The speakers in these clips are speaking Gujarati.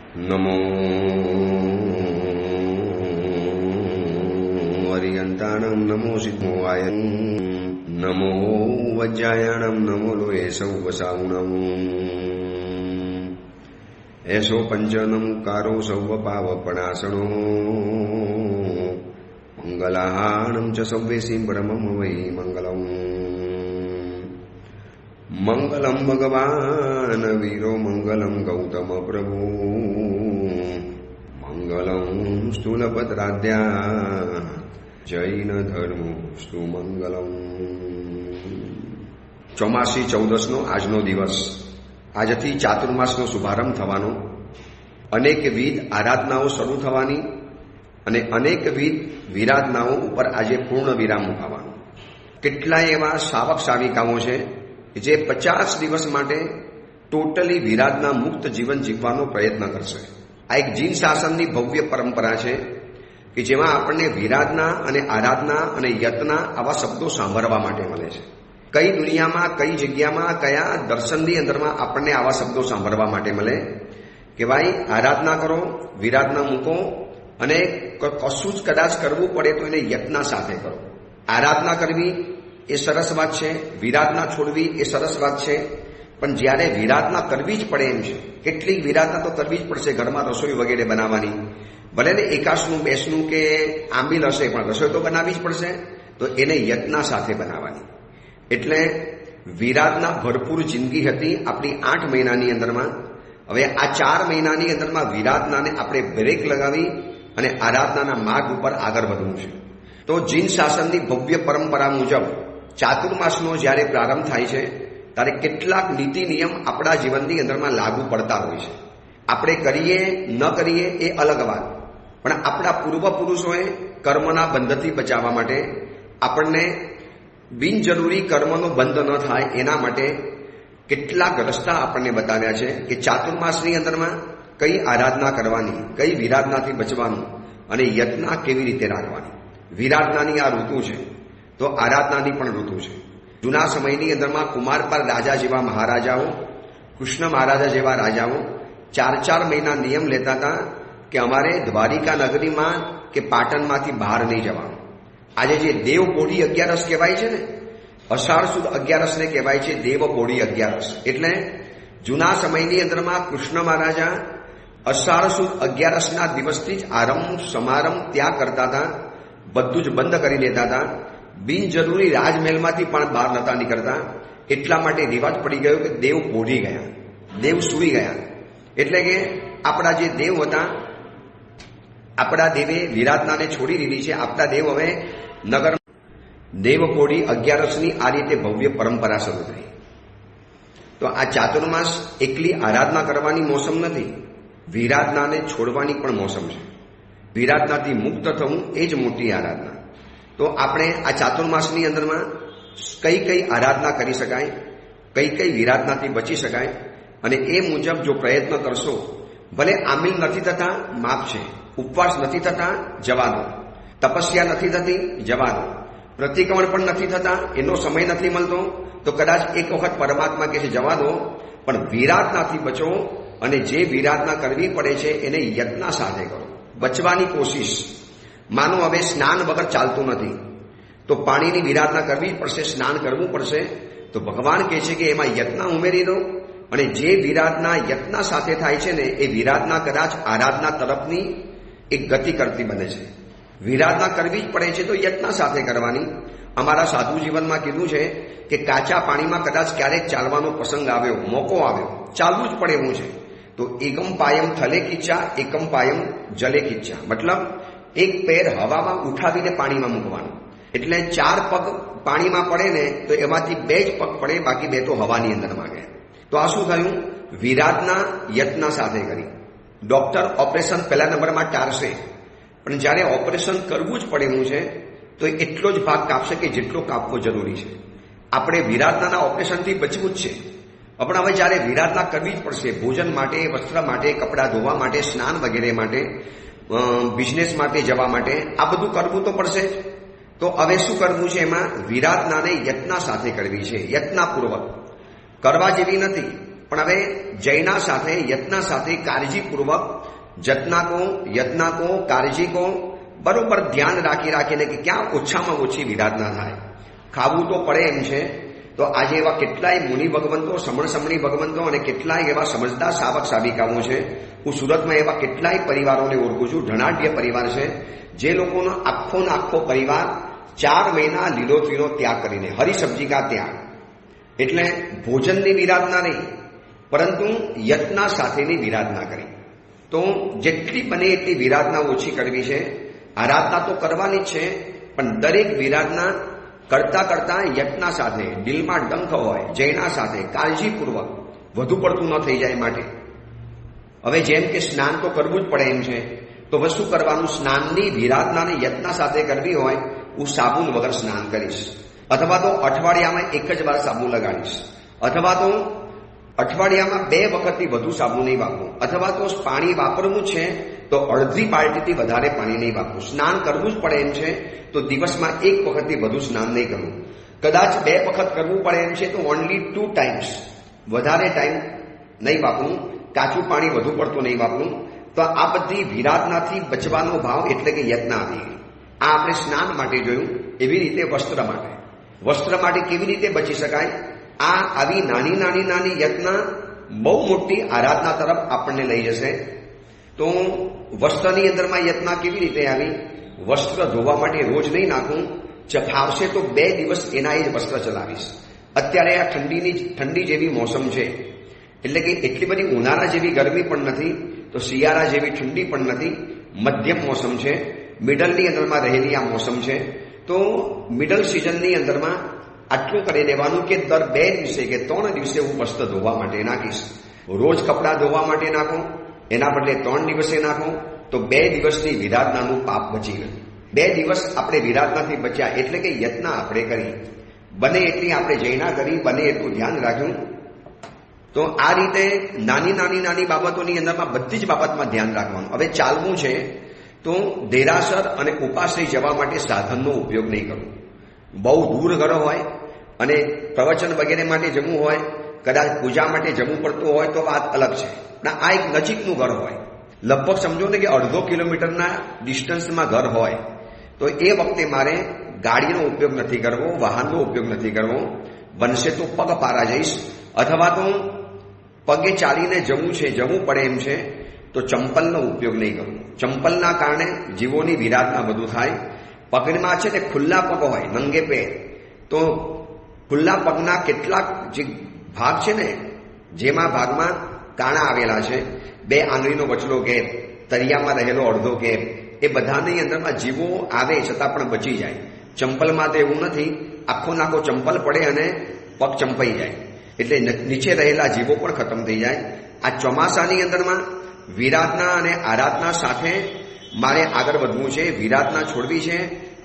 નમો અરિયંતાણં નમો સિદ્ધોવાય નમો વજ્જાયાણં નમો લોએ સૌવસાઉણં એસો પંચનમુકારો સૌવ પાવપણાસણો મંગલાહાણં ચ સૌવેસી બ્રહ્મમ વૈ મંગલમ મંગલમ ભગવાન વીરો મંગલમ ગૌતમ પ્રભુ મંગલમ સ્થૂલપત્રાદ્યા જૈન ધર્મો સ્તુ મંગલમ. ચોમાસી ચૌદસનો આજનો દિવસ. આજથી ચાતુર્માસનો શુભારંભ થવાનો, અનેકવિધ આરાધનાઓ શરૂ થવાની અને અનેકવિધ વિરાધનાઓ ઉપર આજે પૂર્ણ વિરામ મુકાવાનો. કેટલાય એવા સાવક સાવિકાઓ છે જે 50 દિવસ માટે ટોટલી વિરાધના મુક્ત જીવન જીવવાનો પ્રયત્ન કરશે. આ એક જીન શાસનની ભવ્ય પરંપરા છે કે જેમાં આપણને વિરાધના અને આરાધના અને યત્ના આવા શબ્દો સાંભળવા માટે મળે છે. કઈ દુનિયામાં, કઈ જગ્યામાં, કયા દર્શનની અંદરમાં આપણને આવા શબ્દો સાંભળવા માટે મળે કે ભાઈ આરાધના કરો, વિરાધના મૂકો અને કશું જ કદાચ કરવું પડે તો એને યત્ના સાથે કરો. આરાધના કરવી એ સરસ વાત છે, વિરાધના છોડવી એ સરસ વાત છે, પણ જ્યારે વિરાધના કરવી જ પડે એમ છે, કેટલીક વિરાધના તો કરવી જ પડશે. ઘરમાં રસોઈ વગેરે બનાવવાની, ભલે ને એકાશનું બેસનું કે આંબીલ હશે પણ રસોઈ તો બનાવવી જ પડશે, તો એને યત્ના સાથે બનાવવાની. એટલે વિરાધના ભરપૂર જિંદગી હતી આપણી 8 મહિનાની અંદરમાં. હવે આ 4 મહિનાની અંદરમાં વિરાધનાને આપણે બ્રેક લગાવી અને આરાધનાના માર્ગ ઉપર આગળ વધવું છે. તો જીન શાસનની ભવ્ય પરંપરા મુજબ ચાતુર્માસનો જ્યારે પ્રારંભ થાય છે ત્યારે કેટલાક નીતિ નિયમ આપણા જીવનની અંદરમાં લાગુ પડતા હોય છે. આપણે કરીએ ન કરીએ એ અલગ વાત, પણ આપણા પૂર્વપુરુષોએ કર્મના બંધથી બચાવવા માટે આપણને બિનજરૂરી કર્મનો બંધ ન થાય એના માટે કેટલાક રસ્તા આપણને બતાવ્યા છે કે ચાતુર્માસની અંદરમાં કઈ આરાધના કરવાની, કઈ વિરાધનાથી બચવાનું અને યત્ના કેવી રીતે રાખવાની. વિરાધનાની આ ઋતુ છે તો આરાધનાની પણ ઋતુ છે. જૂના સમયની અંદરમાં કુમારપાલ રાજા જેવા મહારાજાઓ, કૃષ્ણ મહારાજા જેવા રાજાઓ 4 મહિના નિયમ લેતા હતા કે અમારે દ્વારિકા નગરીમાં કે પાટણમાંથી બહાર નહીં જવાનું. આજે જે દેવ પોઢી 11 કહેવાય છે ને, અષાઢ સુદ 11ને કહેવાય છે દેવ પોઢી 11. એટલે જૂના સમયની અંદરમાં કૃષ્ણ મહારાજા અષાઢ સુદ 11ના દિવસથી જ આરંભ સમારંભ ત્યાં કરતા હતા, બધું જ બંધ કરી દેતા હતા. બિનજરૂરી રાજમહેલમાંથી પણ બહાર નતા નીકળતા. એટલા માટે રિવાજ પડી ગયો કે દેવ પોઢી ગયા, દેવ સૂઈ ગયા. એટલે કે આપણા જે દેવ હતા, આપણા દેવે વિરાધનાને છોડી દીધી છે. આપણા દેવ હવે નગર દેવ પોઢી 11ની આ રીતે ભવ્ય પરંપરા શરૂ થઈ. તો આ ચાતુર્માસ એકલી આરાધના કરવાની મોસમ નથી, વિરાધનાને છોડવાની પણ મોસમ છે. વિરાધનાથી મુક્ત થવું એ જ મોટી આરાધના. તો આપણે આ ચાતુર્માસની અંદરમાં કઈ કઈ આરાધના કરી શકાય, કઈ કઈ વિરાધનાથી બચી શકાય, અને એ મુજબ જો પ્રયત્ન કરશો, ભલે આમિલ નથી થતા માફ છે, ઉપવાસ નથી થતા જવા દો, તપસ્યા નથી થતી જવા દો, પ્રતિક્રમણ પણ નથી થતા, એનો સમય નથી મળતો તો કદાચ એક વખત પરમાત્મા કહે છે જવા દો, પણ વિરાધનાથી બચો. અને જે વિરાધના કરવી પડે છે એને યત્ના સાથે કરો, બચવાની કોશિશ. માનો હવે સ્નાન વગર ચાલતું નથી તો પાણીની વિરાધના કરવી પડશે, સ્નાન કરવું પડશે. તો ભગવાન કહે છે કે એમાં યત્ના ઉમેરી દો, અને જે વિરાધના યત્ના સાથે થાય છે ને એ વિરાધના કદાચ આરાધના તરફની એક ગતિ કરતી બને છે. વિરાધના કરવી જ પડે છે તો યત્ના સાથે કરવાની. અમારા સાધુ જીવનમાં કીધું છે કે કાચા પાણીમાં કદાચ ક્યારેક ચાલવાનો પ્રસંગ આવ્યો, મોકો આવ્યો, ચાલવું જ પડે એવું છે. તો એકમ પાયમ થલે કિચ્છા, એકમ પાયમ જલે કિચ્છા. મતલબ એક પેર હવામાં ઉઠાવીને પાણીમાં મૂકવાનું. એટલે 4 પગ પાણીમાં પડે ને તો એમાંથી 2 જ પગ પડે, બાકી 2 તો હવાની અંદર માગે. તો આ શું થયું? વિરાધના યત્ના સાથે કરી. ડોક્ટર ઓપરેશન પહેલા નંબરમાં ટાળશે, પણ જ્યારે ઓપરેશન કરવું જ પડે એવું છે તો એટલો જ ભાગ કાપશે કે જેટલો કાપવો જરૂરી છે. આપણે વિરાધનાના ઓપરેશનથી બચવું જ છે, પણ હવે જ્યારે વિરાધના કરવી જ પડશે, ભોજન માટે, વસ્ત્ર માટે, કપડાં ધોવા માટે, સ્નાન વગેરે માટે, બિઝનેસ માટે જવા માટે, આ બધું કરવું તો પડશે જ. તો હવે શું કરવું છે? એમાં વિરાધનાને યત્ના સાથે કરવી છે, યત્નાપૂર્વક. કરવા જેવી નથી, પણ હવે જયના સાથે યત્ના સાથે કાળજીપૂર્વક જતના કો, યત્ના કો, કાળજી કો બરોબર ધ્યાન રાખીને કે ક્યાં ઓછામાં ઓછી વિરાધના થાય. ખાવું તો પડે એમ છે. તો આજે એવા કેટલાય મુનિ ભગવંતો, સમણી ભગવંતો અને કેટલાય એવા સમજદાર સાવક સાવિકાઓ છે. હું સુરતમાં એવા કેટલાય પરિવારોને ઓળખું છું. ધનાઢ્ય પરિવાર છે, જે લોકોનો આખો પરિવાર 4 મહિના લીલોતરીનો ત્યાગ કરીને, હરી સબ્જી કા ત્યાગ, એટલે ભોજનની વિરાધના નહીં પરંતુ યત્ના સાથેની વિરાધના કરી. તો જેટલી બને એટલી વિરાધના ઓછી કરવી છે. આરાધના તો કરવાની જ છે, પણ દરેક વિરાધના કરતા યત્ના સાથે, દિલમાં ડંખ હોય, જૈના સાથે, કાળજીપૂર્વક, વધુ પડતું ન થઈ જાય માટે. હવે જેમ કે સ્નાન તો કરવું જ પડે એમ છે, તો વસ્તુ કરવાનું, સ્નાનની વિરાધનાને યત્ના સાથે કરવી હોય, હું સાબુન વગર સ્નાન કરીશ, અથવા તો અઠવાડિયામાં એક જ વાર સાબુ લગાડીશ, અથવા તો અઠવાડિયામાં 2 વખતથી વધુ સાબુ નહીં વાપરું, અથવા તો પાણી વાપરવું છે તો અડધી બાલટીથી વધારે પાણી નહીં વાપરું. સ્નાન કરવું જ પડે એમ છે તો દિવસમાં 1 વખતથી વધુ સ્નાન નહીં કરવું. કદાચ 2 વખત કરવું પડે એમ છે તો ઓનલી 2 ટાઈમ્સ, વધારે ટાઈમ નહીં વાપરું. કાચું પાણી વધુ પડતું નહીં વાપરું. તો આ બધી વિરાધનાથી બચવાનો ભાવ એટલે કે યત્ના આવી ગઈ. આ આપણે સ્નાન માટે જોયું. એવી રીતે વસ્ત્ર માટે કેવી રીતે બચી શકાય? આ આવી નાની યત્ના બહુ મોટી આરાધના તરફ આપણને લઈ જશે. તો વસ્ત્રની અંદરમાં યત્ના કેવી રીતે આવી? વસ્ત્ર ધોવા માટે રોજ નહીં નાખું, ફાવશે તો 2 દિવસ એના જ વસ્ત્ર ચલાવીશ. અત્યારે આ ઠંડી જેવી મોસમ છે, એટલે કે એટલી બધી ઉનાળા જેવી ગરમી પણ નથી, તો શિયાળા જેવી ઠંડી પણ નથી, મધ્યમ મોસમ છે. મિડલની અંદરમાં રહેલી આ મોસમ છે. તો મિડલ સિઝનની અંદરમાં આટલું કરી દેવાનું કે દર 2 દિવસે કે 3 દિવસે હું વસ્ત્ર ધોવા માટે નાખીશ. રોજ કપડાં ધોવા માટે નાખો, એના બદલે 3 દિવસે નાખો, તો 2 દિવસની વિરાધનાનું પાપ બચી ગયું. 2 દિવસ આપણે વિરાધનાથી બચ્યા, એટલે કે યત્ના આપણે કરી, બને એટલી આપણે જૈના કરી, બને એટલું ધ્યાન રાખ્યું. તો આ રીતે નાની બાબતોની અંદરમાં બધી જ બાબતમાં ધ્યાન રાખવાનું. હવે ચાલવું છે તો દેરાસર અને ઉપાશ્રય જવા માટે સાધનનો ઉપયોગ નહીં કરવો. બહુ દૂર ઘર હોય અને પ્રવચન વગેરે માટે જવું હોય, કદાચ પૂજા માટે જવું પડતું હોય તો વાત અલગ છે. પણ આ એક નજીકનું ઘર હોય, લગભગ સમજો ને કે 1.5 કિલોમીટરના ડિસ્ટન્સમાં ઘર હોય, તો એ વખતે મારે ગાડીનો ઉપયોગ નથી કરવો, વાહનનો ઉપયોગ નથી કરવો. બનશે તો પગપાળા જઈશ, અથવા તો પગે ચાલીને જવું પડે એમ છે તો ચંપલનો ઉપયોગ નહીં કરવો. ચંપલના કારણે જીવોની વિરાધના વધુ થાય. પગમાં છે તે ખુલ્લા પગ હોય, નંગે પેર, તો ખુલ્લા પગના કેટલાક જે ભાગ છે ને, જેમાં ભાગમાં કાણા આવેલા છે, 2 આંગળીનો વચલો ગેપ, તરિયામાં રહેલો અડધો ગેપ, એ બધાની અંદરમાં જીવો આવે છતાં પણ બચી જાય. ચંપલમાં તો એવું નથી, આખો નાખો ચંપલ પડે અને પગ ચંપાઈ જાય, એટલે નીચે રહેલા જીવો પણ ખતમ થઈ જાય. આ ચોમાસાની અંદરમાં વિરાધના અને આરાધના સાથે મારે આગળ વધવું છે. વિરાધના છોડવી છે,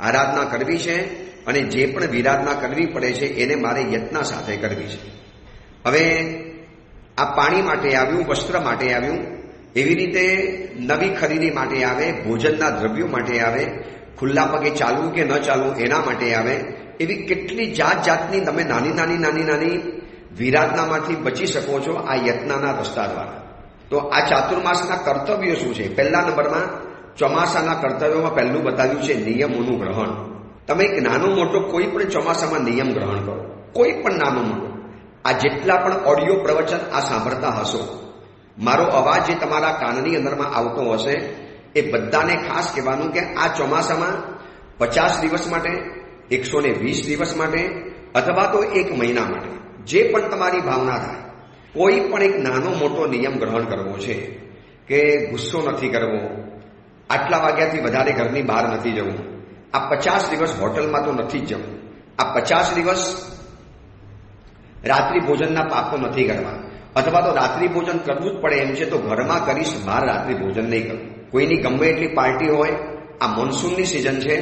આરાધના કરવી છે, અને જે પણ વિરાધના કરવી પડે છે એને મારે યત્ના સાથે કરવી છે. હવે આ પાણી માટે આવ્યું, વસ્ત્ર માટે આવ્યું, એવી રીતે નવી ખરીદી માટે આવે, ભોજનના દ્રવ્યો માટે આવે, ખુલ્લા પગે ચાલવું કે ન ચાલવું એના માટે આવે. એવી કેટલી જાતની તમે નાની વિરાધનામાંથી બચી શકો છો આ યત્નાના રસ્તા દ્વારા. તો આ ચાતુર્માસના કર્તવ્યો શું છે? પહેલા નંબરમાં ચોમાસાના કર્તવ્યોમાં પહેલું બતાવ્યું છે નિયમોનું ગ્રહણ. તમે એક નાનો મોટો કોઈ પણ ચોમાસામાં નિયમ ગ્રહણ કરો, કોઈ પણ નાનો મોટો. આ જેટલા પણ ઓડિયો પ્રવચન આ સાંભળતા હશો, મારો અવાજ જે તમારા કાનની અંદરમાં આવતો હશે, એ બધાને ખાસ કહેવાનું કે આ ચોમાસામાં 50 દિવસ માટે, 120 દિવસ માટે, અથવા તો 1 મહિના માટે, જે પણ તમારી ભાવના થાય, કોઈ પણ એક નાનો મોટો નિયમ ગ્રહણ કરવો છે. કે ગુસ્સો નથી કરવો, આટલા વાગ્યાથી વધારે ઘરની બહાર નથી જવું, આ 50 દિવસ હોટલમાં તો નથી જ જવું, આ 50 દિવસ રાત્રિ ભોજનના પાપ તો નથી કરવા, અથવા તો રાત્રિ ભોજન કરવું જ પડે એમ છે તો ઘરમાં કરીશ, બહાર રાત્રિ ભોજન નહીં કરવું. કોઈની ગમે એટલી પાર્ટી હોય, આ મોન્સૂનની સિઝન છે,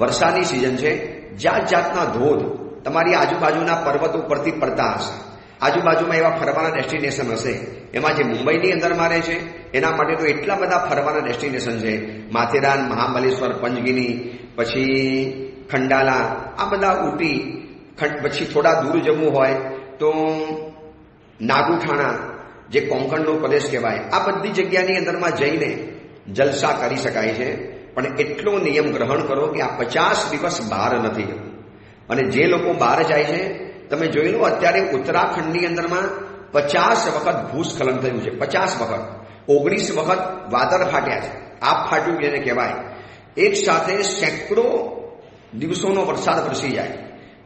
વરસાદની સિઝન છે, જાતના ધોધ તમારી આજુબાજુના પર્વત ઉપરથી પડતા હશે, આજુબાજુમાં એવા ફરવાના ડેસ્ટિનેશન હશે. એમાં જે મુંબઈની અંદરમાં રહે છે એના માટે તો એટલા બધા ફરવાના ડેસ્ટિનેશન છે, માથેરાન, મહાબલેશ્વર, પંચગીની, પછી ખંડાલા, આ બધા ઊટી, પછી થોડા દૂર જવું હોય તો નાગુઠાણા, જે કોંકણનો પ્રદેશ કહેવાય, આ બધી જગ્યાની અંદરમાં જઈને જલસા કરી શકાય છે, પણ એટલો નિયમ ગ્રહણ કરો કે આ 50 દિવસ બહાર નથી જવું. અને જે લોકો બહાર જાય છે, તમે જોઈ લો અત્યારે ઉત્તરાખંડની અંદરમાં 50 વખત ભૂસ્ખલન થયું છે. 50 વખત, 19 વખત વાદળ ફાટ્યા છે. આપ ફાટ્યું જેને કહેવાય. એક સાથે સેંકડો દિવસોનો વરસાદ વરસી જાય,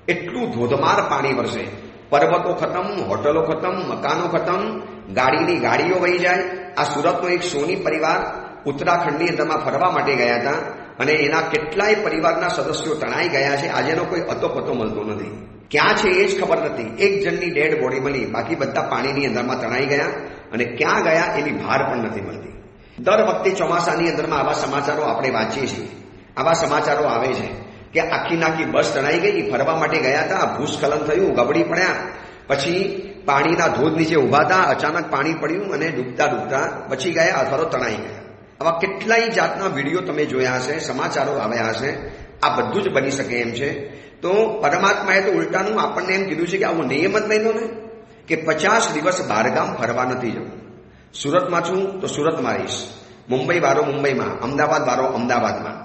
એટલું ધોધમાર પાણી વરસે. પર્વતો ખતમ, હોટલો ખતમ, મકાનો ખતમ, ગાડીઓ વહી જાય. આ સુરતનો એક સોની પરિવાર ઉત્તરાખંડની અંદરમાં ફરવા માટે ગયા હતા અને એના કેટલાય પરિવારના સદસ્યો તણાઈ ગયા છે. આજેનો કોઈ અતોપતો મળતો નથી. ક્યાં છે એ જ ખબર નથી. એક જણની ડેડ બોડી મળી, બાકી બધા પાણીની અંદરમાં તણાઈ ગયા અને ક્યાં ગયા એની ભાર પણ નથી મળતી. દર વખતે ચોમાસાની અંદરમાં આવા સમાચારો આપણે વાંચીએ છીએ. આવા સમાચારો આવે છે કે આખી બસ તણાઈ ગઈ, ફરવા માટે ગયા હતા, ભૂસ્ખલન થયું, ગબડી પડ્યા, પછી પાણીના ધોધ નીચે ઉભા હતા, અચાનક પાણી પડ્યું અને ડૂબતા બચી ગયા અથવા તો તણાઈ ગયા. આવા કેટલાય જાતના વિડીયો તમે જોયા હશે, સમાચારો આવ્યા હશે. આ બધું જ બની શકે એમ છે. તો પરમાત્માએ તો ઉલટાનું આપણને એમ કીધું છે કે આવો નિયમ જ નહીં લો ને, કે 50 દિવસ બહારગામ ફરવા નથી જવું. સુરતમાં છું તો સુરતમાં રહીશ, મુંબઈ વાળો મુંબઈમાં, અમદાવાદ વાળો અમદાવાદમાં.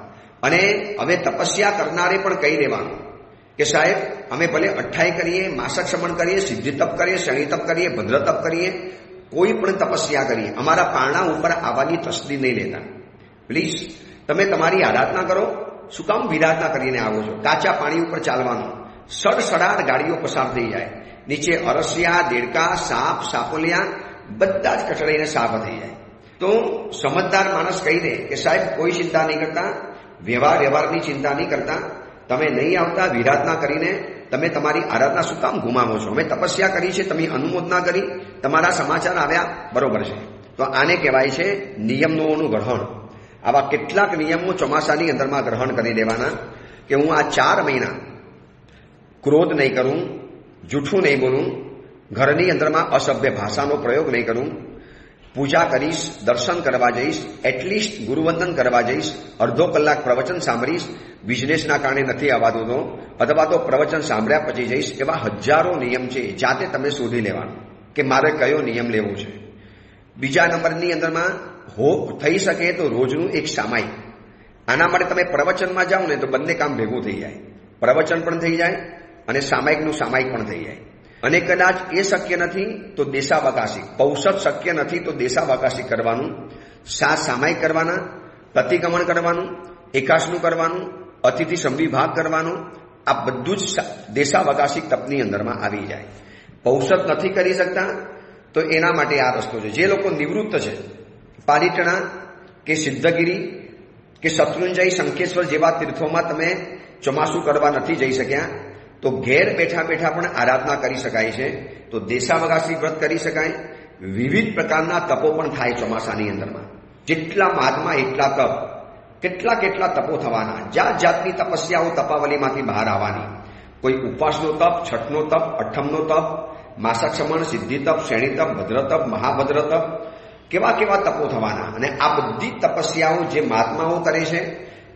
અને હવે તપસ્યા કરનારે પણ કહી દેવાનું કે સાહેબ અમે ભલે 28 કરીએ, માસક શ્રમણ કરીએ, સિદ્ધિ તપ કરીએ, શનિ તપ કરીએ, ભદ્ર તપ કરીએ, કોઈ પણ તપસ્યા કરીએ, અમારા પારણા ઉપર આવવાની તસ્દી નહીં લેતા. પ્લીઝ તમે તમારી આરાધના કરો. શું કામ વિરાધના કરીને આવો છો? કાચા પાણી ઉપર ચાલવાનું, સડસડાટ ગાડીઓ પસાર થઈ જાય, નીચે અરસિયા, દેડકા, સાપ, સાપોલિયા બધા જ કચડાઈને સાફ થઈ જાય. તો સમજદાર માણસ કહી દે કે સાહેબ કોઈ ચિંતા નહીં કરતા, વ્યવહારની ચિંતા નહીં કરતા, તમે નહીં આવતા, વિરાધના કરીને તમે તમારી આરાધના શું કામ ગુમાવો છો? અમે તપસ્યા કરી છે, તમે અનુમોદના કરી, તમારા સમાચાર આવ્યા, બરોબર છે. તો આને કહેવાય છે નિયમોનું ગ્રહણ. આવા કેટલાક નિયમો ચોમાસાની અંદરમાં ગ્રહણ કરી દેવાના કે હું આ 4 મહિના ક્રોધ નહીં કરું, જૂઠું નહીં બોલું, ઘરની અંદરમાં અસભ્ય ભાષાનો પ્રયોગ નહીં કરું, પૂજા કરીશ, દર્શન કરવા જઈશ, એટલીસ્ટ ગુરુવંદન કરવા જઈશ, અડધો કલાક પ્રવચન સાંભળીશ, બિઝનેસના કારણે નથી આવતું તો, અથવા તો પ્રવચન સાંભળ્યા પછી જઈશ. એવા હજારો નિયમ છે, જાતે તમે શોધી લેવાનું કે મારે કયો નિયમ લેવો છે. બીજા નંબરની અંદરમાં થઈ શકે તો રોજનું એક સામાયિક. આના માટે તમે પ્રવચનમાં જાઓ ને તો બંને કામ ભેગું થઈ જાય. પ્રવચન પણ થઈ જાય અને સામાયિકનું સામાયિક પણ થઈ જાય. અને કદાચ એ શક્ય નથી તો દેશાવકાશી, પૌષધ શક્ય નથી તો દેશાવકાશી કરવાનું, સામાયિક કરવાના, પ્રતિક્રમણ કરવાનું, એકાશનું કરવાનું, અતિથિ સંવિભાગ કરવાનું. આ બધું જ દેશાવકાશી તપની અંદરમાં આવી જાય. પૌષધ નથી કરી શકતા તો એના માટે આ રસ્તો છે. જે લોકો નિવૃત્ત છે, પાલીટણા કે સિદ્ધગીરી કે શત્રુંજય, શંખેશ્વર જેવા તીર્થોમાં તમે ચોમાસું કરવા નથી જઈ શક્યા, તો ઘેર બેઠા પણ આરાધના કરી શકાય છે. તો દેશાવકાશી વ્રત કરી શકાય. વિવિધ પ્રકારના તપો પણ થાય ચોમાસાની અંદરમાં. જેટલા મહાત્મા એટલા તપ, કેટલા તપો થવાના. જાતની તપસ્યાઓ તપાવલીમાંથી બહાર આવવાની. કોઈ ઉપવાસનો તપ, છઠનો તપ, અઠમનો તપ, માસક શ્રમણ, સિદ્ધિ તપ, શ્રેણી તપ, ભદ્ર તપ, મહાભદ્ર તપ, કેવા તપો થવાના. અને આ બધી તપસ્યાઓ જે મહાત્માઓ કરે છે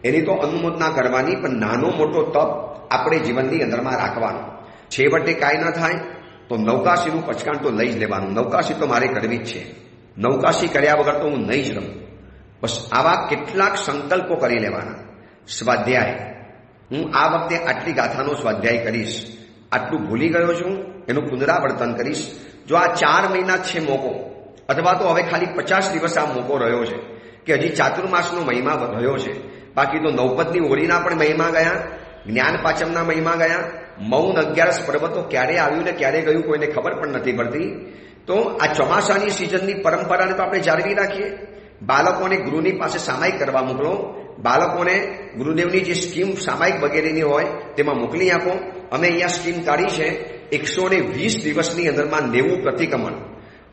એની તો અનુમોદના કરવાની, પણ નાનો મોટો તપ આપણે જીવનની અંદરમાં રાખવાનો. છેવટે કાંઈ ન થાય તો નૌકાશીનું પચકાણ તો લઈ જ લેવાનું. નૌકાશી તો મારે કરવી જ છે. નૌકાશી કર્યા વગર તો હું નહીં જ રહું. બસ આવા કેટલાક સંકલ્પો કરી લેવાના. સ્વાધ્યાય, હું આ વખતે આટલી ગાથાનો સ્વાધ્યાય કરીશ, આટલું ભૂલી ગયો છું એનું પુનરાવર્તન કરીશ. જો આ 4 મહિના છે મોકો, અથવા તો હવે ખાલી 50 દિવસ આ મોકો રહ્યો છે કે હજી ચાતુર્માસનો મહિમા રહ્યો છે, બાકી તો નવપદની હોળીના પણ મહિમા ગયા, જ્ઞાન પાંચમના મહિમા ગયા, મૌન 11 પર્વ તો ક્યારે આવ્યું ને ક્યારે ગયું કોઈને ખબર પણ નથી પડતી. તો આ ચોમાસાની સિઝનની પરંપરાને તો આપણે જાળવી રાખીએ. બાળકોને ગુરુની પાસે સામાયિક કરવા મોકલો. બાળકોને ગુરુદેવની જે સ્કીમ સામાયિક વગેરેની હોય તેમાં મોકલી આપો. અમે અહીંયા સ્કીમ કાઢી છે 120 દિવસની અંદરમાં 90 પ્રતિક્રમણ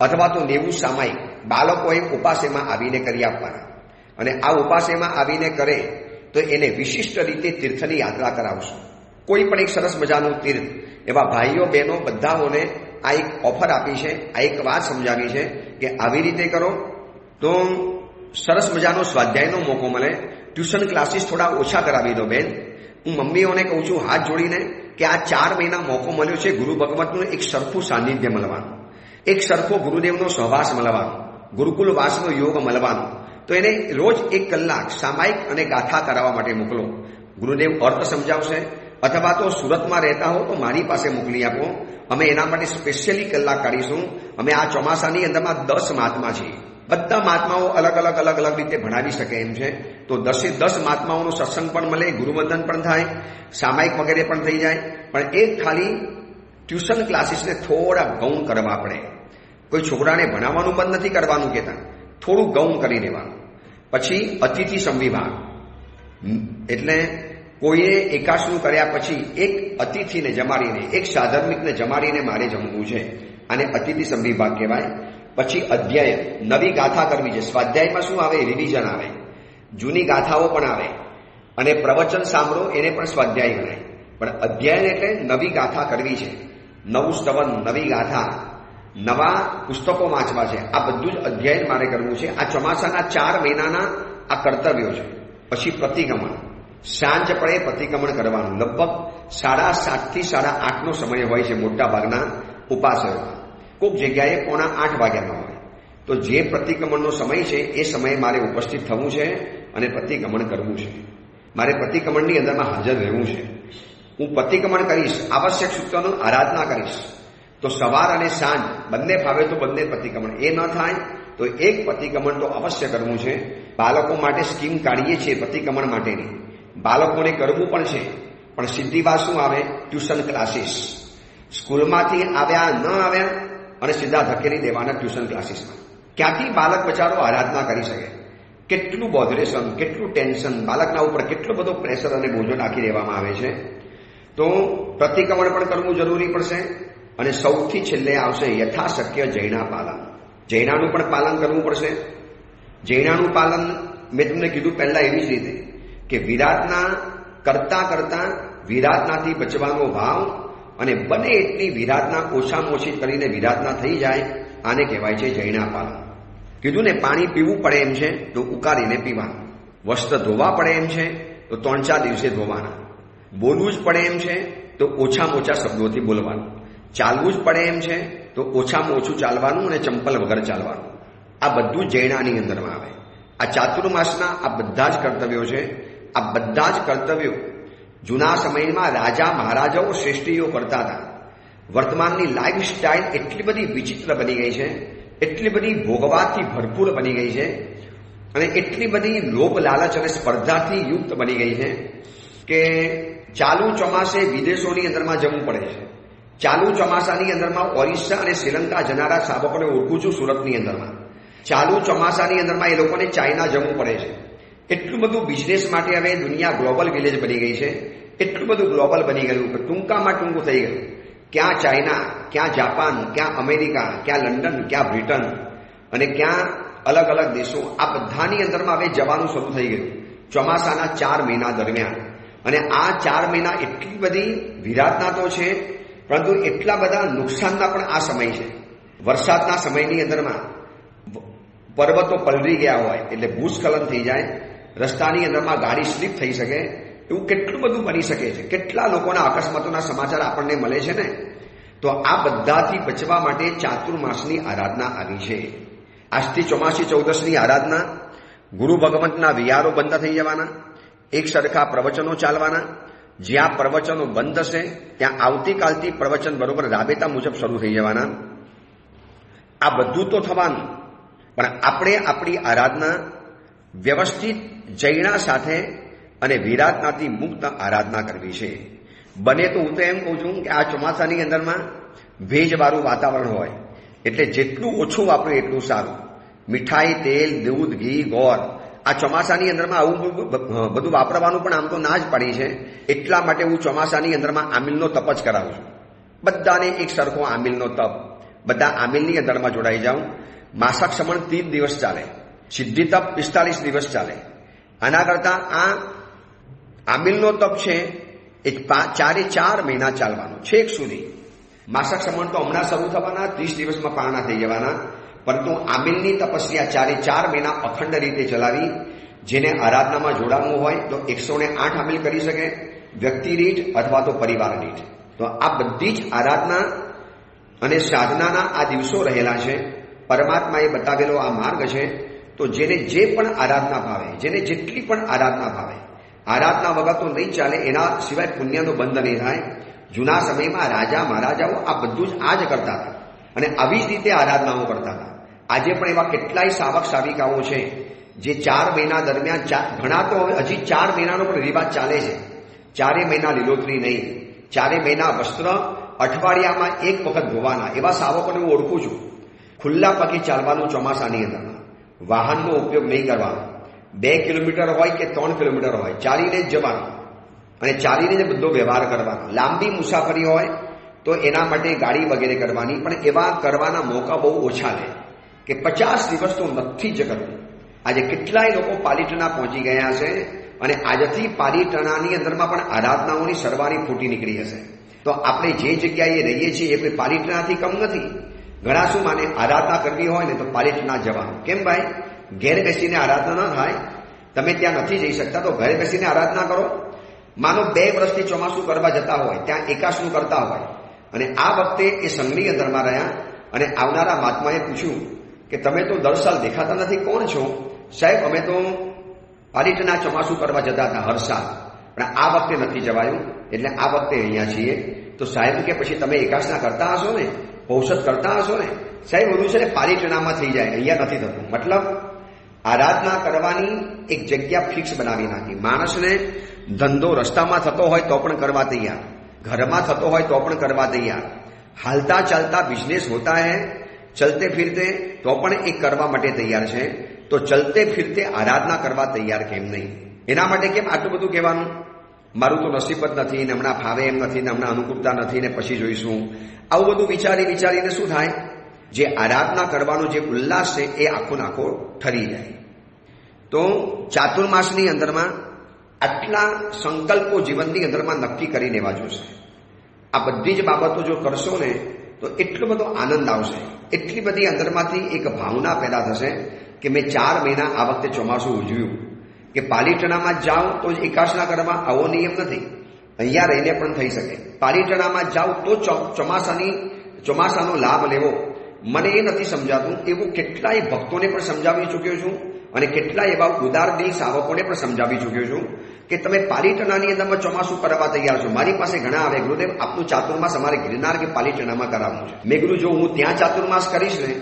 અથવા તો 90 સામાયિક બાળકોએ ઉપાસેમાં આવીને કરી આપવાના. અને આ ઉપાસેમાં આવીને કરે તો એને વિશિષ્ટ રીતે તીર્થની યાત્રા કરાવશું. કોઈ પણ એક સરસ મજાનું તીર્થ. એવા ભાઈઓ બહેનો બધાઓને આ એક ઓફર આપી છે, આ એક વાત સમજાવી છે કે આવી રીતે કરો તો સરસ મજાનો સ્વાધ્યાયનો મોકો મળે. ટ્યુશન ક્લાસીસ થોડા ઓછા કરાવી દો બેન. હું મમ્મીઓને કહું છું હાથ જોડીને કે આ 4 મહિના મોકો મળ્યો છે ગુરુ ભગવતનું એક સરખું સાનિધ્ય મળવાનું, એક સરખો ગુરુદેવનો સહવાસ મળવાનો, ગુરુકુલ વાસનો યોગ મળવાનો. તો એને રોજ 1 કલાક સામાયિક અને ગાથા કરાવવા માટે મોકલો. ગુરુદેવ અર્થ સમજાવશે, અથવા તો સુરતમાં રહેતા હો તો મારી પાસે મોકલી આપો. અમે એના માટે સ્પેશિયલી કલાક કાઢીશું. અમે આ ચોમાસાની અંદરમાં 10 મહાત્મા છીએ. બધા મહાત્માઓ અલગ અલગ રીતે ભણાવી શકે એમ છે. તો 10 મહાત્માઓનો સત્સંગ પણ મળે, ગુરુવંદન પણ થાય, સામાયિક વગેરે પણ થઈ જાય. પણ એક ખાલી ટ્યુશન ક્લાસીસને થોડા ગૌણ કરવા પડે. કોઈ છોકરાને ભણાવવાનું બંધ નથી કરવાનું કહેતા, થોડું ગૌણ કરી દેવાનું. પછી અતિથિ સંવિભાગ, એટલે કોઈએ એકાશનું કર્યા પછી એક અતિથિને જમાડીને, એક સાધર્મિકને જમાડીને મારે જમવું છે, આને અતિથિ સંવિભાગ કહેવાય. પછી અધ્યાય, નવી ગાથા કરવી છે. સ્વાધ્યાયમાં શું આવે? રિવિઝન આવે, જૂની ગાથાઓ પણ આવે, અને પ્રવચન સાંભળો એને પણ સ્વાધ્યાય ગણાય. પણ અધ્યાય એટલે નવી ગાથા કરવી છે, નવું સ્તવન, નવી ગાથા, નવા પુસ્તકો વાંચવા છે. આ બધું જ અધ્યાય મારે કરવું છે. આ ચોમાસાના 4 મહિનાના આ કર્તવ્યો છે. પછી પ્રતિક્રમણ, સાંજ પડે પ્રતિક્રમણ કરવાનું. લગભગ 7:30 થી 8:30નો સમય હોય છે મોટા ભાગના ઉપાસકોમાં. કોઈક જગ્યાએ 7:45 વાગ્યાનો હોય. તો જે પ્રતિક્રમણનો સમય છે એ સમયે મારે ઉપસ્થિત થવું છે અને પ્રતિક્રમણ કરવું છે. મારે પ્રતિક્રમણની અંદરમાં હાજર રહેવું છે. હું પ્રતિક્રમણ કરીશ, આવશ્યક સૂત્રોનું આરાધના કરીશ. તો સવાર અને સાંજ બંને ફાવે તો બંને પ્રતિક્રમણ. એ ન થાય તો એક પ્રતિક્રમણ તો અવશ્ય કરવું છે. બાળકો માટે સ્કીમ કાઢીએ છીએ પ્રતિક્રમણ માટેની. બાળકોને કરવું પણ છે, પણ સીધી વાત શું આવે? Tuition classes. સ્કૂલમાંથી આવ્યા ન આવ્યા અને સીધા ધકેલી દેવાના ટ્યુશન ક્લાસીસમાં. ક્યાંથી બાળક બચારો આરાધના કરી શકે? કેટલું બોધરેશન, કેટલું ટેન્શન, બાળકના ઉપર કેટલો બધો પ્રેશર અને બોજો નાખી દેવામાં આવે છે. તો પ્રતિક્રમણ પણ કરવું જરૂરી પડશે. અને સૌથી છેલ્લે આવશે યથાશક્ય જૈના પાલન. જૈનાનું પણ પાલન કરવું પડશે. જૈનાનું પાલન મેં તમને કીધું પહેલા એવી જ રીતે કે વિરાટના કરતા વિરાટનાથી બચવાનો ભાવ, અને બને એટલી વિરાટના ઓછામાં ઓછી કરીને વિરાટના થઈ જાય, આને કહેવાય છે જૈના પાલન. કીધું ને, પાણી પીવું પડે એમ છે તો ઉકાળીને પીવાનું. વસ્ત્ર ધોવા પડે એમ છે તો 3-4 દિવસે ધોવાના. બોલવું જ પડે એમ છે તો ઓછામાં ઓછા શબ્દોથી બોલવાનું. ચાલવું જ પડે એમ છે તો ઓછામાં ઓછું ચાલવાનું અને ચંપલ વગર ચાલવાનું. આ બધું જૈનાની અંદરમાં આવે. આ ચાતુર્માસના આ બધા જ કર્તવ્યો છે. આ બધા જ કર્તવ્યો જૂના સમયમાં રાજા મહારાજાઓ શ્રેષ્ઠીઓ કરતા હતા. વર્તમાનની લાઈફ સ્ટાઇલ એટલી બધી વિચિત્ર બની ગઈ છે, એટલી બધી ભોગવાથી ભરપૂર બની ગઈ છે, અને એટલી બધી લોભ લાલચ અને સ્પર્ધાથી યુક્ત બની ગઈ છે કે ચાલુ ચોમાસે વિદેશોની અંદરમાં જવું પડે છે. ચાલુ ચોમાસાની અંદરમાં ઓરિસ્સા અને શ્રીલંકા જનારા સાબકોને ઓળખું છું સુરતની અંદરમાં. ચાલુ ચોમાસાની અંદરમાં એ લોકોને ચાઇના જવું પડે છે. એટલું બધું બિઝનેસ માટે હવે દુનિયા ગ્લોબલ વિલેજ બની ગઈ છે. એટલું બધું ગ્લોબલ બની ગયું કે ટૂંકામાં ટૂંકું થઈ ગયું. ક્યાં ચાઇના, ક્યાં જાપાન, ક્યાં અમેરિકા, ક્યાં લંડન, ક્યાં બ્રિટન, અને ક્યાં અલગ અલગ દેશો, આ બધાની અંદરમાં હવે જવાનું શરૂ થઈ ગયું ચોમાસાના 4 મહિના દરમિયાન. અને આ 4 મહિના એટલી બધી વિરાટના તો છે, પરંતુ એટલા બધા નુકસાનના પણ આ સમય છે. વરસાદના સમયની અંદરમાં પર્વતો પલળી ગયા હોય એટલે ભૂસ્ખલન થઈ જાય, રસ્તાની અંદરમાં ગાડી સ્લીપ થઈ શકે, એવું કેટલું બધું બની શકે છે. કેટલા લોકોના અકસ્માતોના સમાચાર આપણને મળે છે ને. તો આ બધાથી બચવા માટે ચાતુર્માસની આરાધના આવી છે. આજથી ચોમાસી ચૌદસની આરાધના, ગુરુ ભગવંતના વિહારો બંધ થઈ જવાના, એક સરખા પ્રવચનો ચાલવાના. જ્યાં પ્રવચનો બંધ હશે ત્યાં આવતીકાલથી પ્રવચન બરોબર રાબેતા મુજબ શરૂ થઈ જવાના. આ બધું તો થવાનું, પણ આપણે આપણી આરાધના વ્યવસ્થિત જૈના સાથે અને વિરાટનાથી મુક્ત આરાધના કરવી છે. બને તો હું તો એમ કહું છું કે આ ચોમાસાની અંદરમાં ભેજવાળું વાતાવરણ હોય એટલે જેટલું ઓછું વાપરે એટલું સારું. મીઠાઈ, તેલ, દૂધ, ઘી, ગોળ, આ ચોમાસાની અંદરમાં આવું બધું વાપરવાનું પણ આમ તો ના જ પડી છે. એટલા માટે હું ચોમાસાની અંદરમાં આમિલનો તપ જ કરાવું છું. બધાને એક સરખો આમિલનો તપ, બધા આમિલની અંદરમાં જોડાઈ જાઉં. માસક સમણ 30 દિવસ ચાલે, સિદ્ધિ તપ 45 દિવસ ચાલે. આના કરતાં આ આમિલનો તપ છે એ 4 મહિના ચાલવાનું છેક સુધી. માસક સમણ તો હમણાં શરૂ થવાના, 30 દિવસમાં પારણા થઈ જવાના. પરંતુ આમિલની તપસ્યા 4 મહિના અખંડ રીતે ચલાવી. જેને આરાધનામાં જોડાવવું હોય તો 108 આમિલ કરી શકે, વ્યક્તિ દીઠ અથવા તો પરિવાર દીઠ. તો આ બધી જ આરાધના અને સાધનાના આ દિવસો રહેલા છે. પરમાત્માએ બતાવેલો આ માર્ગ છે. તો જેને જે પણ આરાધના ભાવે, જેને જેટલી પણ આરાધના ભાવે, આરાધના વગર તો નહીં ચાલે, એના સિવાય પુણ્યનો બંધ નહીં થાય. જૂના સમયમાં રાજા મહારાજાઓ આ બધું જ આ જ કરતા હતા અને આવી જ રીતે આરાધનાઓ કરતા હતા. આજે પણ એવા કેટલાય સાવક સાવિકાઓ છે જે 4 મહિના દરમિયાન, ઘણા તો હજી 4 મહિનાનો પણ રિવાજ ચાલે છે. 4 મહિના લીલોતરી નહીં, 4 મહિના વસ્ત્ર અઠવાડિયામાં 1 વખત ધોવાના. એવા સાવકોને હું ઓળખું છું. ખુલ્લા પગે ચાલવાનું ચોમાસાની અંદરમાં, વાહનનો ઉપયોગ નહીં કરવાનો. 2 કિલોમીટર હોય કે 3 કિલોમીટર હોય, ચાલીને જ જવાનું અને ચાલીને જ બધો વ્યવહાર કરવાનો. લાંબી મુસાફરી હોય તો એના માટે ગાડી વગેરે કરવાની, પણ એવા કરવાના મોકા બહુ ઓછા લે કે 50 દિવસ તો નથી જ કરવું. આજે કેટલાય લોકો પાલીટણા પહોંચી ગયા છે અને આજથી પાલીટણાની અંદરમાં પણ આરાધનાઓની સરવારી ફૂટી નીકળી હશે. તો આપણે જે જગ્યાએ રહીએ છીએ એ કોઈ પાલીટણાથી કમ નથી. ઘણા શું માને, આરાધના કરવી હોય ને તો પાલીટણા જવાનું. કેમ ભાઈ? ઘેર બેસીને આરાધના ન થાય. તમે ત્યાં નથી જઈ શકતા તો ઘરે બેસીને આરાધના કરો. માનો 2 વર્ષથી ચોમાસું કરવા જતા હોય, ત્યાં એકાશનું કરતા હોય અને આ વખતે એ સંઘની અંદરમાં રહ્યા અને આવનારા મહાત્માએ પૂછ્યું કે તમે તો દર સાલ દેખાતા નથી, કોણ છો? સાહેબ, અમે તો પાલીટણા ચોમાસું કરવા જતા હતા હર સાલ, પણ આ વખતે નથી જવાયું, એટલે આ વખતે અહીંયા છીએ. તો સાહેબ કે પછી તમે એકાશના કરતા હશો ને, ઔષધ કરતા હશો ને? સાહેબ, બધું છે ને પાલીટણામાં થઈ જાય, અહીંયા નથી થતું. મતલબ આરાધના કરવાની એક જગ્યા ફિક્સ બનાવી નાખી. માણસને ધંધો રસ્તામાં થતો હોય તો પણ કરવા તૈયાર, ઘરમાં થતો હોય તો પણ કરવા તૈયાર, હાલતા ચાલતા બિઝનેસ હોતા હૈ, ચલતે ફિરતે તો પણ એ કરવા માટે તૈયાર છે. તો ચલતે ફિરતે આરાધના કરવા તૈયાર કેમ નહીં? એના માટે કેમ આટલું બધું કહેવાનું? મારું તો નસીબ જ નથી ને હમણાં ફાવે એમ નથી ને હમણાં અનુકૂળતા નથી ને પછી જોઈશું. આવું બધું વિચારીને શું થાય? જે આરાધના કરવાનો જે ઉલ્લાસ છે એ આખો નાખો ઠરી જાય. તો ચાતુર્માસની અંદરમાં આટલા સંકલ્પો જીવનની અંદરમાં નક્કી કરી લેવા જોશે. આ બધી જ બાબતો જો કરશો ને તો એટલો બધો આનંદ આવશે, એટલી બધી અંદરમાંથી એક ભાવના પેદા થશે કે મેં 4 મહિના આ વખતે ચોમાસું ઉજવ્યું. કે પાલીટણામાં જાઓ તો જ એકાશના કરવા આવો નિયમ નથી, અહીંયા રહીને પણ થઈ શકે. પાલીટણામાં જાઓ તો ચોમાસાનો લાભ લેવો. મને એ નથી સમજાતું, એવું કેટલાય ભક્તોને પણ સમજાવી ચૂક્યો છું અને કેટલાય એવા ઉદાર દિલ સાવકોને પણ સમજાવી ચૂક્યો છું કે તમે પાલીટણાની અંદરમાં ચોમાસું કરવા તૈયાર છો. મારી પાસે ઘણા આવે, ગુરુદેવ આપનું ચાતુર્માસ અમારે ગિરનાર કે પાલીટણામાં કરાવવું છે. મેં કીધું જો હું ત્યાં ચાતુર્માસ કરીશ ને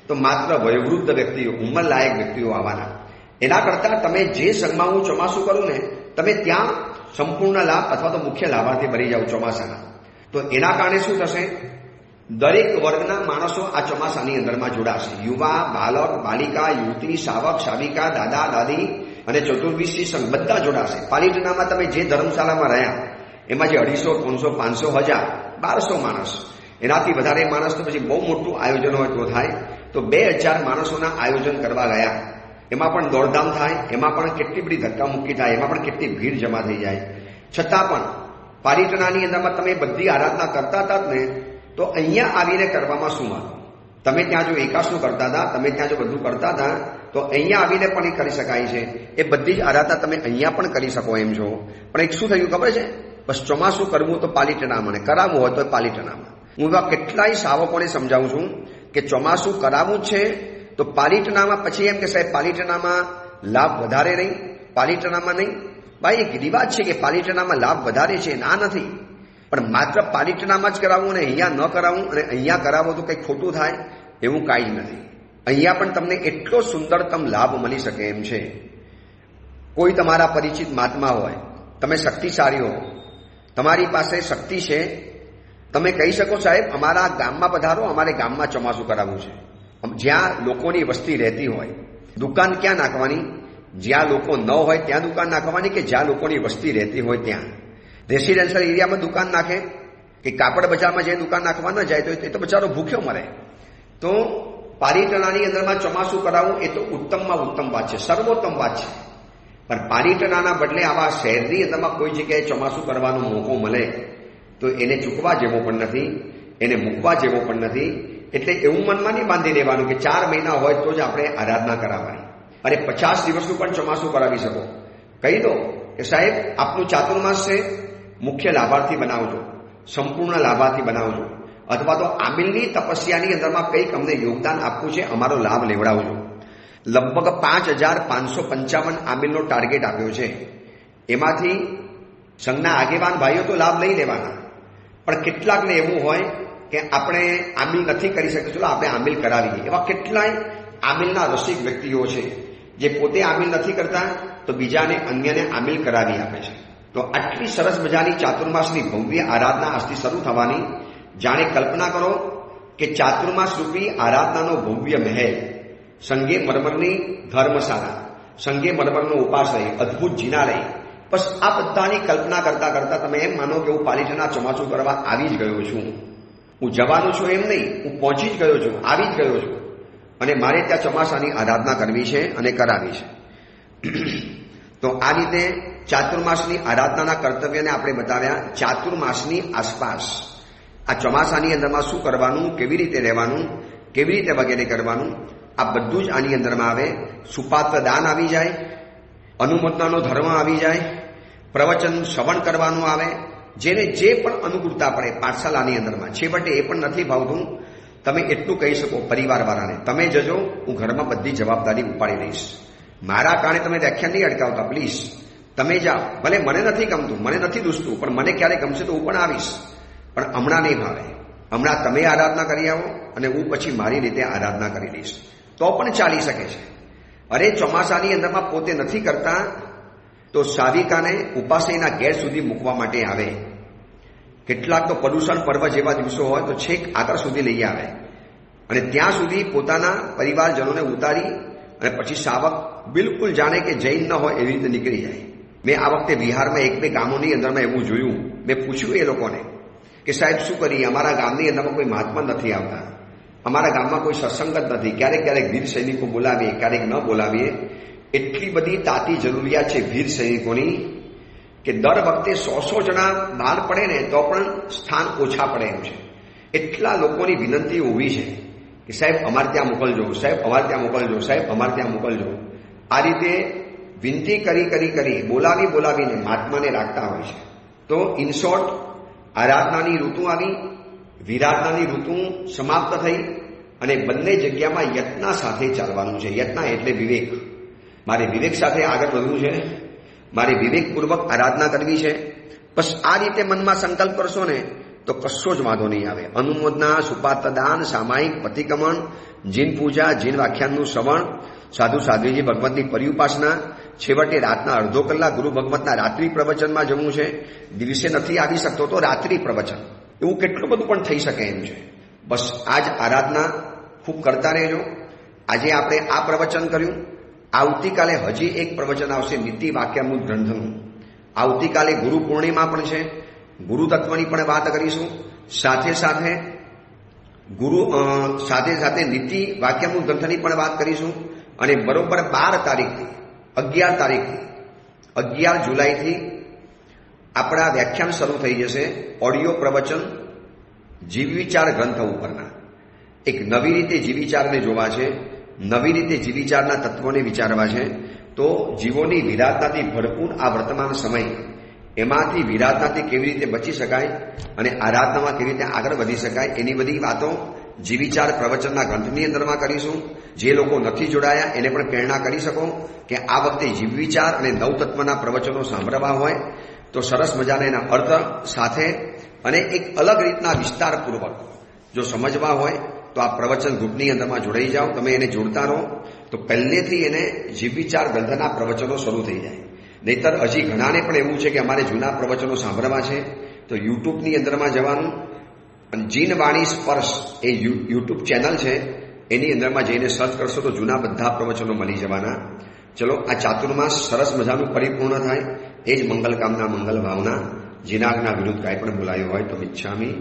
તો માત્ર વયોવૃદ્ધ વ્યક્તિઓ, ઉંમરલાયક વ્યક્તિઓ આવવાના. એના કરતાં તમે જે સંઘમાં હું ચોમાસું કરું ને, તમે ત્યાં સંપૂર્ણ લાભ અથવા તો મુખ્ય લાભાર્થી બની જાઓ ચોમાસાના. તો એના કારણે શું થશે? દરેક વર્ગના માણસો આ ચોમાસાની અંદરમાં જોડાશે. યુવા, બાલક, બાલિકા, યુવતી, સાવક, સાવિકા, દાદા, દાદી અને ચતુર્વિશી સંઘ બધા જોડાશે. પાલીટણામાં તમે જે ધર્મશાળામાં રહ્યા એમાં જે 250, 300, 500, 1000, 1200 માણસ, એનાથી વધારે માણસ તો પછી બહુ મોટું આયોજન હોય તો થાય. તો 2000 માણસોના આયોજન કરવા ગયા. એમાં પણ દોડધામ થાય, એમાં પણ કેટલી બધી ધક્કામુક્કી થાય, એમાં પણ કેટલી ભીડ જમા થઈ જાય. છતાં પણ પાલીટણાની અંદરમાં તમે બધી આરાધના કરતા હતા ને, તો અહીંયા આવીને કરવામાં શું વાંધો? તમે ત્યાં જો એકાશનું કરતા હતા, તમે ત્યાં જો બધું કરતા હતા, તો અહીંયા આવીને પણ એ કરી શકાય છે. એ બધી જ આરાધના તમે અહીંયા પણ કરી શકો એમ છો. પણ એક શું થયું ખબર છે? બસ ચોમાસું કરવું તો પાલીટણામાં, ને કરાવવું હોય તો પાલીટણામાં. હું એવા કેટલાય સાવકોને સમજાવું છું કે ચોમાસું કરાવવું છે તો પાલીટણામાં. પછી એમ કે સાહેબ પાલીટણામાં લાભ વધારે નહીં, પાલીટણામાં નહીં. ભાઈ એક રિવાજ છે કે પાલીટણામાં લાભ વધારે છે, ના નથી. પણ માત્ર પાલીટણામાં જ કરાવવું અને અહીંયા ન કરાવવું અને અહીંયા કરાવો તો કંઈ ખોટું થાય એવું કાંઈ જ નથી. અહીંયા પણ તમને એટલો સુંદરતમ લાભ મળી શકે એમ છે. કોઈ તમારા પરિચિત મહાત્મા હોય, તમે શક્તિશાળી હો, તમારી પાસે શક્તિ છે, તમે કહી શકો સાહેબ અમારા ગામમાં પધારો, અમારે ગામમાં ચોમાસું કરાવવું છે. જ્યાં લોકોની વસ્તી રહેતી હોય. દુકાન ક્યાં નાખવાની? જ્યાં લોકો ન હોય ત્યાં દુકાન નાખવાની કે જ્યાં લોકોની વસ્તી રહેતી હોય ત્યાં? રેસિડેન્શિયલ એરિયામાં દુકાન નાખે કે કાપડ બજારમાં જે દુકાન નાખવા ન જાય તો એ તો બચારો ભૂખ્યો મરે. તો પાલીટણાની અંદરમાં ચોમાસું કરાવવું એ તો ઉત્તમમાં ઉત્તમ વાત છે, સર્વોત્તમ વાત છે. પણ પાલીટણાના બદલે આવા શહેરની અંદરમાં કોઈ જગ્યાએ ચોમાસું કરવાનો મોકો મળે તો એને ચૂકવા જેવો પણ નથી, એને મૂકવા જેવો પણ નથી. એટલે એવું મનમાં નહીં બાંધી લેવાનું કે 4 મહિના હોય તો જ આપણે આરાધના કરાવવાની અને 50 દિવસનું પણ ચોમાસું કરાવી શકો. કહી દો કે સાહેબ આપનું ચાતુર્માસ છે, મુખ્ય લાભાર્થી બનાવજો, સંપૂર્ણ લાભાર્થી બનાવજો, અથવા તો આમિલની તપસ્યાની અંદરમાં કંઈક અમને યોગદાન આપવું છે, અમારો લાભ લેવડાવજો. લગભગ 5,555 આમિલનો ટાર્ગેટ આપ્યો છે. એમાંથી સંઘના આગેવાન ભાઈઓ તો લાભ લઈ લેવાના, પણ કેટલાકને એવું હોય કે આપણે આમિલ નથી કરી શકીએ, ચલો આપણે આમિલ કરાવીએ. એવા કેટલાય આમિલના રસિક વ્યક્તિઓ છે જે પોતે આમિલ નથી કરતા તો બીજાને અન્યને આમિલ કરાવી આપે છે. તો આટલી સરસ મજાની ચાતુર્માસની ભવ્ય આરાધના આજથી શરૂ થવાની. જાણે કલ્પના કરો કે ચાતુર્માસ રૂપી આરાધનાનો ભવ્ય મહેલ, સંગે મરમરની ધર્મશાળા, સંગે મરમરનો ઉપાશ્રય, અદ્ભુત જિનાલય, બસ આ બધાની કલ્પના કરતા કરતા તમે એમ માનો કે હું પાલિતાણા ચોમાસું કરવા આવી જ ગયો છું. હું જવાનો છું એમ નહીં, હું પહોંચી જ ગયો છું, આવી જ ગયો છું, અને મારે ત્યાં ચોમાસાની આરાધના કરવી છે અને કરાવી છે. તો આ રીતે ચાતુર્માસની આરાધનાના કર્તવ્યને આપણે બતાવ્યા. ચાતુર્માસની આસપાસ આ ચોમાસાની અંદરમાં શું કરવાનું, કેવી રીતે રહેવાનું, કેવી રીતે વગેરે કરવાનું, આ બધું જ આની અંદરમાં આવે. સુપાત્ર દાન આવી જાય, અનુમોદનાનો ધર્મ આવી જાય, પ્રવચન શ્રવણ કરવાનું આવે, જેને જે પણ અનુકૂળતા પડે પાઠશાલાની અંદરમાં. છેવટે એ પણ નથી ભાવતું, તમે એટલું કહી શકો પરિવારવાળાને, તમે જજો, હું ઘરમાં બધી જવાબદારી ઉપાડી લઈશ, મારા કારણે તમે વ્યાખ્યાન નહીં અટકાવતા, પ્લીઝ તમે જાઓ. ભલે મને નથી ગમતું, મને નથી દુસતું, પણ મને ક્યારે ગમશે તો હું પણ આવીશ, પણ હમણાં નહીં ભાવે. હમણાં તમે આરાધના કરી આવો અને હું પછી મારી રીતે આરાધના કરી લઈશ, તો પણ ચાલી શકે છે. અરે ચોમાસાની અંદરમાં પોતે નથી કરતા તો સાવિકાને ઉપાશ્રયના ગેટ સુધી મૂકવા માટે આવે. કેટલાક તો પ્રદૂષણ પર્વ જેવા દિવસો હોય તો છેક આગળ સુધી લઈ આવે અને ત્યાં સુધી પોતાના પરિવારજનોને ઉતારી અને પછી સાવક બિલકુલ જાણે કે જૈન ન હોય એવી રીતે નીકળી જાય. મેં આ વખતે બિહારમાં 1-2 ગામોની અંદરમાં એવું જોયું. મેં પૂછ્યું એ લોકોને કે સાહેબ શું કરીએ, અમારા ગામની અંદરમાં કોઈ મહાત્મા નથી આવતા, અમારા ગામમાં કોઈ સત્સંગ જ નથી, ક્યારેક ક્યારેક વીર સૈનિકો બોલાવીએ, ક્યારેક ન બોલાવીએ. એટલી બધી તાતી જરૂરિયાત છે વીર સૈનિકોની કે દર વખતે 100 જણા બહાર પડે ને તો પણ સ્થાન ઓછા પડે એમ છે. એટલા લોકોની વિનંતી ઊભી છે કે સાહેબ અમારે ત્યાં મોકલજો, સાહેબ અમારે ત્યાં મોકલજો, સાહેબ અમારે ત્યાં મોકલજો. આ રીતે વિનંતી કરી બોલાવીને મહાત્માને રાખતા હોય છે. તો ઇન શોર્ટ, આરાધનાની ઋતુ આવી, વિરાધનાની ઋતુ સમાપ્ત થઈ અને બંને જગ્યામાં યત્ના સાથે ચાલવાનું છે. યત્ના એટલે વિવેક. મારે વિવેક સાથે આગળ વધવું છે, મારે વિવેકપૂર્વક આરાધના કરવી છે. બસ આ રીતે મનમાં સંકલ્પ કરશો ને તો કશો જ વાંધો નહીં આવે. અનુમોદના, સુપાત્રદાન, સામાયિક પ્રતિક્રમણ, જીન પૂજા, જીન વ્યાખ્યાનનું શ્રવણ, સાધુ સાધ્વીજી ભગવતની પરિઉપાસના, છેવટે રાતના અડધો કલાક ગુરુ ભગવતના રાત્રિ પ્રવચનમાં જવું છે. દિવસે નથી આવી શકતો તો રાત્રિ પ્રવચન, એવું કેટલું બધું પણ થઈ શકે એમ છે. બસ આ જ આરાધના ખૂબ કરતા રહેજો. આજે આપણે આ પ્રવચન કર્યું. આવતીકાલે હજી એક પ્રવચન આવશે નીતિ વાક્યામૃત ગ્રંથનું. આવતીકાલે ગુરુ પૂર્ણિમા પણ છે, ગુરુ તત્વની પણ વાત કરીશું. સાથે સાથે નીતિ વાક્યામૃત ગ્રંથની પણ વાત કરીશું. અને બરોબર 11 જુલાઈથી આપણા વ્યાખ્યાન શરૂ થઈ જશે. ઓડિયો પ્રવચન જીવ વિચાર ગ્રંથ ઉપરના. એક નવી રીતે જીવ વિચારને જોવા છે, નવી રીતે જીવ વિચારના તત્વોને વિચારવા છે. તો જીવોની વિરાધનાથી ભરપૂર આ વર્તમાન સમય, એમાંથી વિરાધનાથી કેવી રીતે બચી શકાય અને આરાધનામાં કેવી રીતે આગળ વધી શકાય, એની બધી વાતો જીવ વિચાર પ્રવચનના ગ્રંથની અંદરમાં કરીશું. જે લોકો નથી જોડાયા એને પણ પ્રેરણા કરી શકો કે આ વખતે જીવ વિચાર અને નવતત્વના પ્રવચનો સાંભળવા હોય તો સરસ મજાના એના અર્થ સાથે અને એક અલગ રીતના વિસ્તારપૂર્વક જો સમજવા હોય તો આ પ્રવચન ગ્રુપની અંદરમાં જોડાઈ જાઓ. તમે એને જોડતા રહો તો પહેલેથી એને જીવ વિચાર ગ્રંથના પ્રવચનો શરૂ થઈ જાય. નહીતર હજી ઘણાને પણ એવું છે કે અમારે જૂના પ્રવચનો સાંભળવા છે તો યુટ્યુબની અંદરમાં જવાનું અને જીન વાણી સ્પર્શ એ યુટ્યુબ ચેનલ છે, એની અંદરમાં જઈને સર્ચ કરશો તો જૂના બધા પ્રવચનો મળી જવાના. ચલો, આ ચાતુર્માસ સરસ મજાનું પરિપૂર્ણ થાય એ જ મંગલ કામના, મંગલ ભાવના. જીનાગના વિરુદ્ધ કાંઈ પણ બોલાયું હોય તો મિચ્છામી.